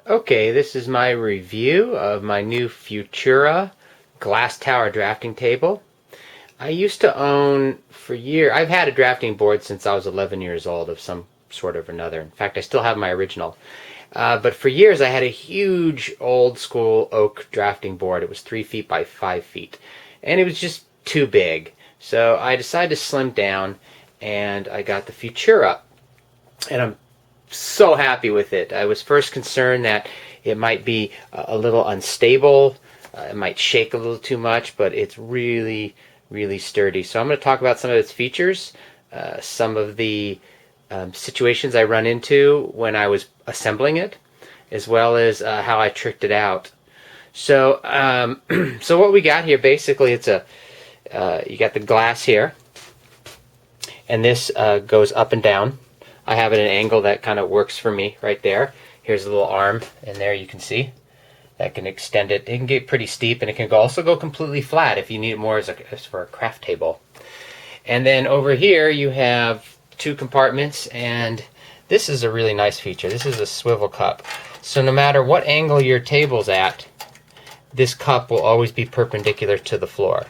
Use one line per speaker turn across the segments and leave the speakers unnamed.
Okay, this is my review of my new Futura glass tower drafting table. I used to own for years, I've had a drafting board since I was 11 years old of some sort of another. In fact, I still have my original. But for years I had a huge old school oak drafting board. It was 3 feet by 5 feet. And it was just too big. So I decided to slim down and I got the Futura. And I'm so happy with it. I was first concerned that it might be a little unstable. It might shake a little too much, but it's really, really sturdy. So I'm going to talk about some of its features, some of the situations I run into when I was assembling it, as well as how I tricked it out. So, so what we got here, basically, it's you got the glass here, and this goes up and down. I have it at an angle that kind of works for me right there. Here's a little arm, and there you can see that can extend it. It can get pretty steep, and it can also go completely flat if you need it more as for a craft table. And then over here you have 2 compartments, and this is a really nice feature. This is a swivel cup. So no matter what angle your table's at, this cup will always be perpendicular to the floor.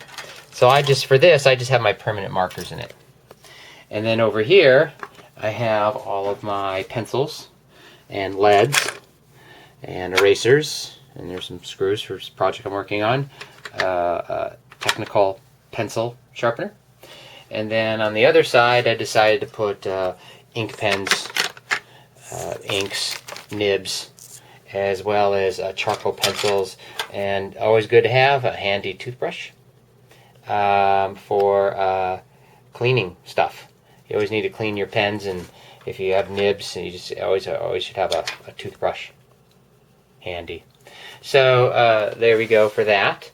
So for this, I just have my permanent markers in it. And then over here, I have all of my pencils and leads and erasers, and there's some screws for this project I'm working on, technical pencil sharpener. And then on the other side, I decided to put ink pens, inks, nibs, as well as charcoal pencils, and always good to have a handy toothbrush for cleaning stuff. You always need to clean your pens, and if you have nibs, you just always should have a toothbrush handy. So there we go for that.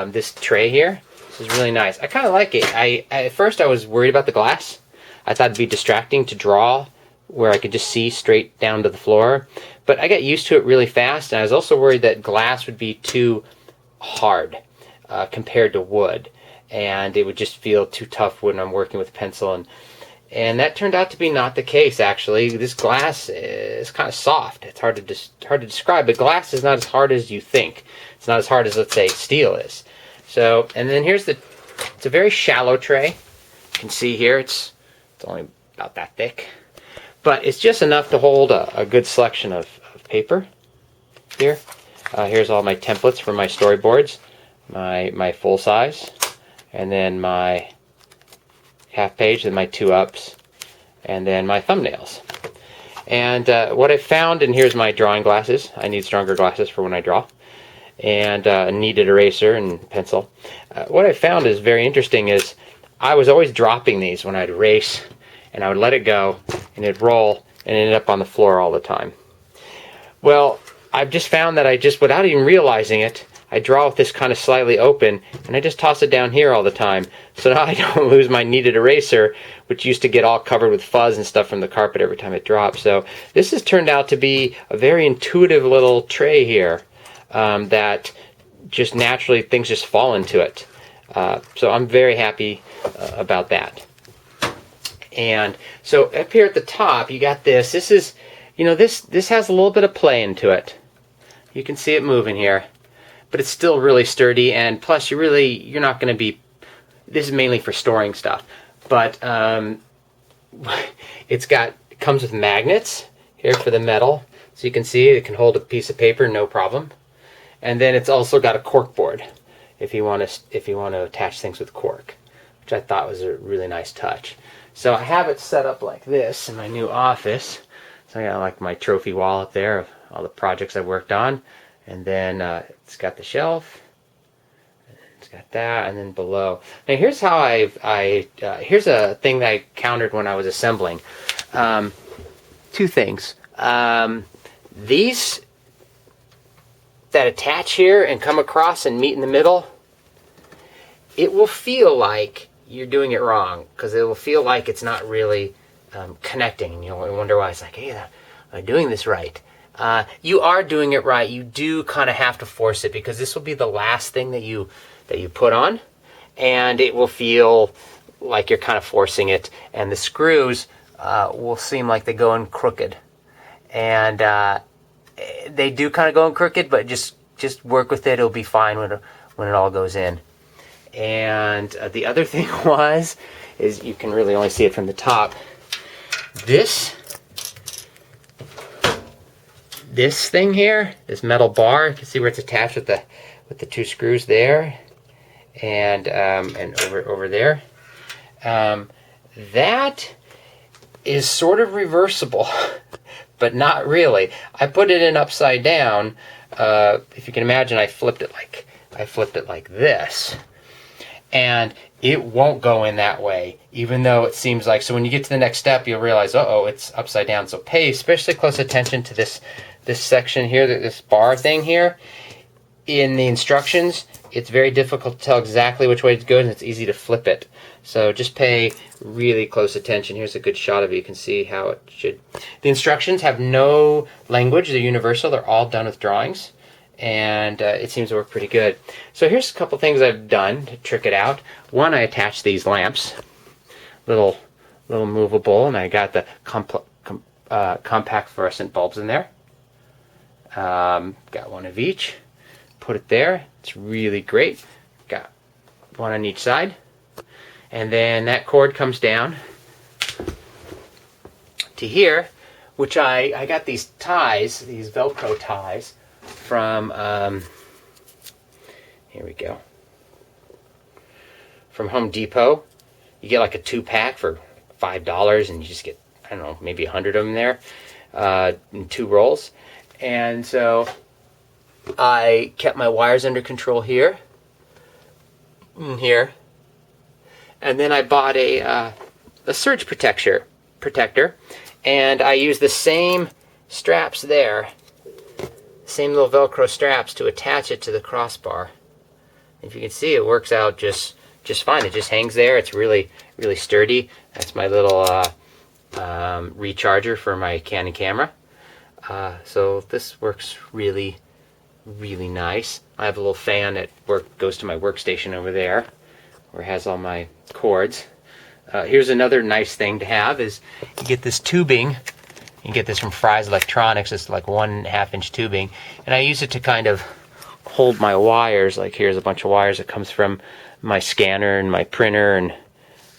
This tray here, this is really nice. I kind of like it. At first I was worried about the glass. I thought it'd be distracting to draw where I could just see straight down to the floor. But I got used to it really fast, and I was also worried that glass would be too hard compared to wood, and it would just feel too tough when I'm working with pencil. And that turned out to be not the case, actually. This glass is kind of soft. It's hard to describe, but glass is not as hard as you think. It's not as hard as, let's say, steel is. So, and then it's a very shallow tray. You can see here, it's only about that thick. But it's just enough to hold a good selection of paper here. Here's all my templates for my storyboards, my full size, and then my half page, and my 2-ups, and then my thumbnails. And what I found, and here's my drawing glasses. I need stronger glasses for when I draw, and a kneaded eraser and pencil. What I found is very interesting is I was always dropping these when I'd erase, and I would let it go, and it'd roll, and it ended up on the floor all the time. Well, I've just found that without even realizing it, I draw with this kind of slightly open, and I just toss it down here all the time. So now I don't lose my kneaded eraser, which used to get all covered with fuzz and stuff from the carpet every time it dropped. So this has turned out to be a very intuitive little tray here that just naturally things just fall into it. So I'm very happy about that. And so up here at the top, you got this. This is, this has a little bit of play into it. You can see it moving here. But it's still really sturdy, and plus you're not going to be, this is mainly for storing stuff, but it comes with magnets here for the metal, so you can see it can hold a piece of paper no problem. And then it's also got a cork board if you want to attach things with cork, which I thought was a really nice touch. So I have it set up like this in my new office. So I got like my trophy wall up there of all the projects I've worked on. And then it's got the shelf, it's got that, and then below. Now here's how here's a thing that I countered when I was assembling. 2 things. These that attach here and come across and meet in the middle, it will feel like you're doing it wrong, because it will feel like it's not really connecting, and you'll wonder why. It's like, hey, am I doing this right? You are doing it right. You do kind of have to force it, because this will be the last thing that you put on, and it will feel like you're kind of forcing it, and the screws will seem like they go in crooked, and they do kind of go in crooked, but just work with it. It'll be fine when it all goes in. And the other thing is you can really only see it from the top. This thing here, this metal bar, you can see where it's attached with the two screws there, and over there. That is sort of reversible, but not really. I put it in upside down. If you can imagine, I flipped it like this, and it won't go in that way, even though it seems like. So when you get to the next step, you'll realize, uh-oh, it's upside down. So pay especially close attention to this section here, this bar thing here. In the instructions, it's very difficult to tell exactly which way it goes, and it's easy to flip it. So just pay really close attention. Here's a good shot of it. You can see how it should. The instructions have no language. They're universal. They're all done with drawings, and it seems to work pretty good. So here's a couple things I've done to trick it out. One, I attached these lamps, little movable, and I got the compact fluorescent bulbs in there. Got one of each. Put it there. It's really great. Got one on each side. And then that cord comes down to here, which I got these ties, these Velcro ties from, here we go, from Home Depot. You get like a 2-pack for $5, and you just get, I don't know, maybe 100 of them there in 2 rolls. And so I kept my wires under control here and here. And then I bought a surge protector, and I used the same straps there, same little Velcro straps to attach it to the crossbar. If you can see, it works out just fine. It just hangs there. It's really sturdy. That's my little recharger for my Canon camera. So this works really nice. I have a little fan that goes to my workstation over there, where it has all my cords. Here's another nice thing to have is you get this tubing. You can get this from Fry's Electronics. It's like 1.5 inch tubing, and I use it to kind of hold my wires. Like here's a bunch of wires that comes from my scanner and my printer and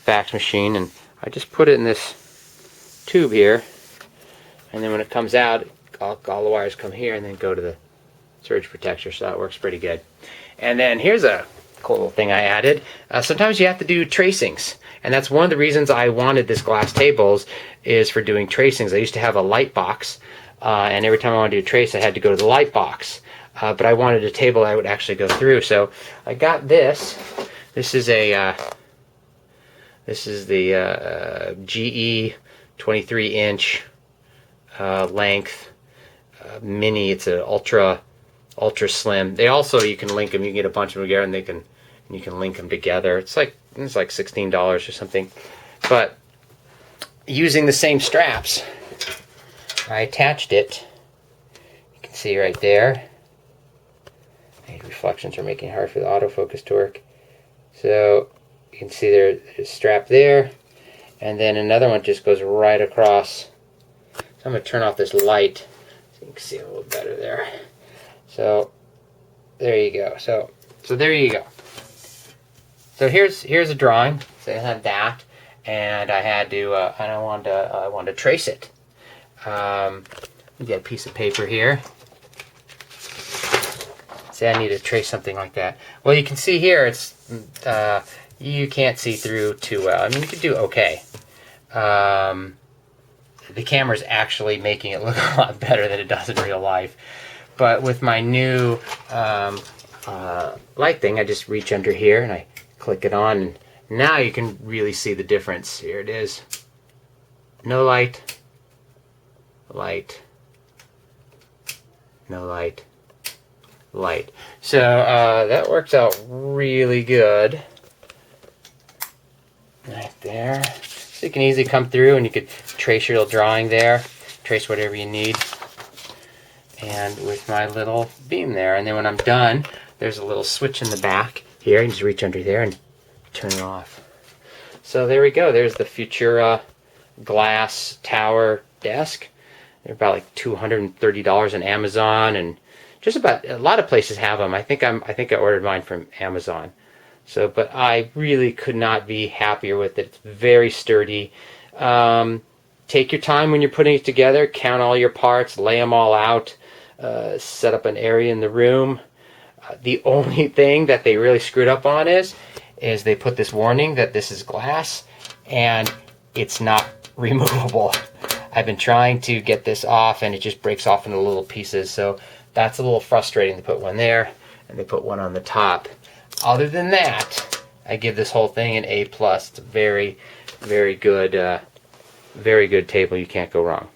fax machine, and I just put it in this tube here, and then when it comes out, all the wires come here and then go to the surge protector. So that works pretty good. And then here's a cool little thing I added. Sometimes you have to do tracings, and that's one of the reasons I wanted this glass tables, is for doing tracings. I used to have a light box, and every time I wanted to do a trace, I had to go to the light box. But I wanted a table I would actually go through, so I got this. This is the GE 23-inch length mini. It's an ultra slim. They also, you can link them. You can get a bunch of them together, and you can link them together. It's like $16 or something. But using the same straps, I attached it. You can see right there. These reflections are making it hard for the autofocus to work. So you can see there's a strap there, and then another one just goes right across. So I'm going to turn off this light so you can see a little better there. So there you go. So there you go. So here's a drawing. So I had that, and I had to and I wanted to trace it. We get a piece of paper here. Say I need to trace something like that. Well, you can see here it's you can't see through too well. I mean, you could do okay. The camera's actually making it look a lot better than it does in real life. But with my new light thing, I just reach under here and I click it on, and now you can really see the difference. Here it is. No light, light, no light, light. So that works out really good. Right there. So you can easily come through and you could trace your little drawing there, trace whatever you need. And with my little beam there, and then when I'm done, there's a little switch in the back here. You just reach under there and turn it off. So there we go. There's the Futura glass tower desk. They're about like $230 on Amazon, and just about a lot of places have them. I think I ordered mine from Amazon. So, but I really could not be happier with it. It's very sturdy. Take your time when you're putting it together. Count all your parts, lay them all out, set up an area in the room. The only thing that they really screwed up on is they put this warning that this is glass and it's not removable. I've been trying to get this off and it just breaks off into little pieces. So that's a little frustrating. To put one there and they put one on the top. Other than that, I give this whole thing an A+. It's a very, very good table. You can't go wrong.